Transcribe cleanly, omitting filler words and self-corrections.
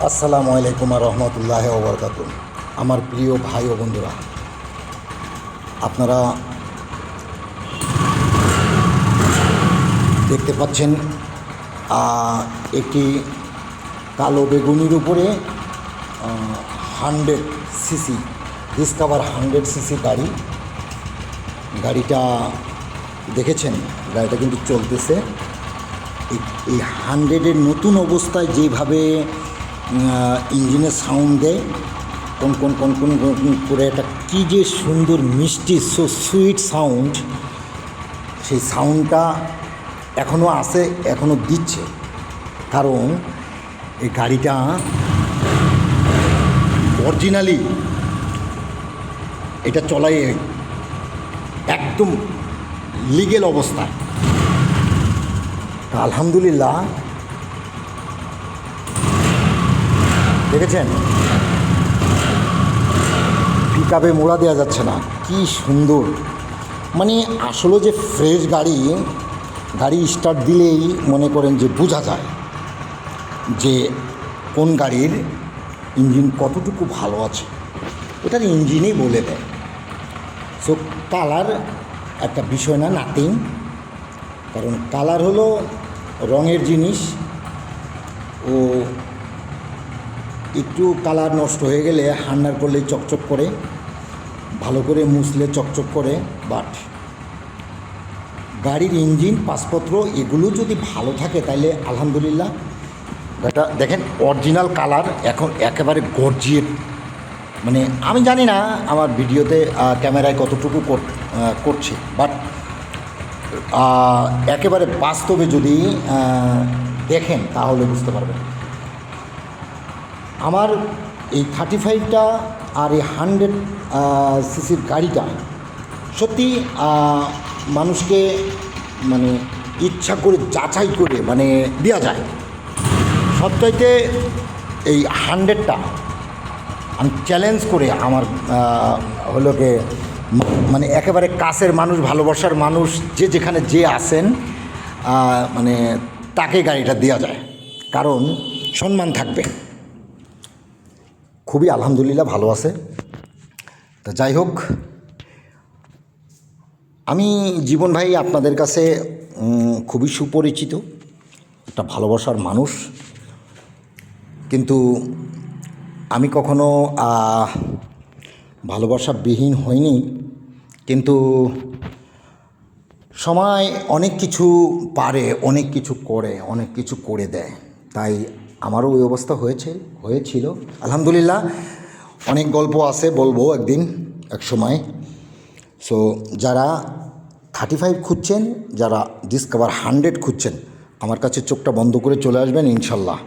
আসসালামু আলাইকুম রহমতুল্লাহ ওবরকাত। আমার প্রিয় ভাই ও বন্ধুরা, আপনারা দেখতে পাচ্ছেন একটি কালো বেগুনির উপরে 100 সিসি ডিসকভার 100 সিসি গাড়িটা দেখেছেন। গাড়িটা কিন্তু চলতেছে। এই 100-এর নতুন অবস্থায় যেভাবে ইঞ্জিনের সাউন্ড দেয়, কোন কোন কোন কোন করে একটা কী যে সুন্দর মিষ্টি সুইট সাউন্ড, সেই সাউন্ডটা এখনও আছে, এখনও দিচ্ছে। কারণ এই গাড়িটা অরিজিনালি এটা চলাই একদম লিগেল অবস্থায়। আলহামদুলিল্লাহ, দেখেছেন পিকআপে মোড়া দেওয়া যাচ্ছে না, কি সুন্দর। মানে আসলে যে ফ্রেশ গাড়ি স্টার্ট দিলেই মনে করেন যে বোঝা যায় যে কোন গাড়ির ইঞ্জিন কতটুকু ভালো আছে, এটার ইঞ্জিনই বলে দেয়। সো কালার একটা বিষয় না, নাথিং। কারণ কালার হলো রঙের জিনিস। ও একটু কালার নষ্ট হয়ে গেলে হান্নার করলেই চকচক করে, ভালো করে মুছলে চকচক করে। বাট গাড়ির ইঞ্জিন, পাসপত্র এগুলো যদি ভালো থাকে তাহলে আলহামদুলিল্লাহ। এটা দেখেন অরিজিনাল কালার, এখন একেবারে গর্জিয়েট। মানে আমি জানি না আমার ভিডিওতে ক্যামেরায় কতটুকু করছে, বাট একেবারে বাস্তবে যদি দেখেন তাহলে বুঝতে পারবেন। আমার এই 35টা আর এই 100 সিসির গাড়িটা সত্যি মানুষকে মানে ইচ্ছা করে যাচাই করে মানে দেওয়া যায়। সবচাইতে এই 100টা আমি চ্যালেঞ্জ করে আমার হলো গে মানে একেবারে কাছের মানুষ, ভালোবাসার মানুষ, যে যেখানে যে আসেন মানে তাকে গাড়িটা দেওয়া যায়, কারণ সম্মান থাকবে। খুবই আলহামদুলিল্লাহ ভালো আছে। তা যাই হোক, আমি জীবন ভাই আপনাদের কাছে খুবই সুপরিচিত, একটা ভালোবাসার মানুষ। কিন্তু আমি কখনো ভালোবাসাবিহীন হইনি। কিন্তু সময় অনেক কিছু পারে, অনেক কিছু করে, অনেক কিছু করে দেয়। তাই আমারও ওই অবস্থা হয়েছিল। আলহামদুলিল্লাহ, অনেক গল্প আছে, বলবো একদিন এক সময়। সো যারা 35 খুঁজছেন, যারা ডিসকভার 100 খুঁজছেন, আমার কাছে চোখটা বন্ধ করে চলে আসবেন ইনশাল্লাহ।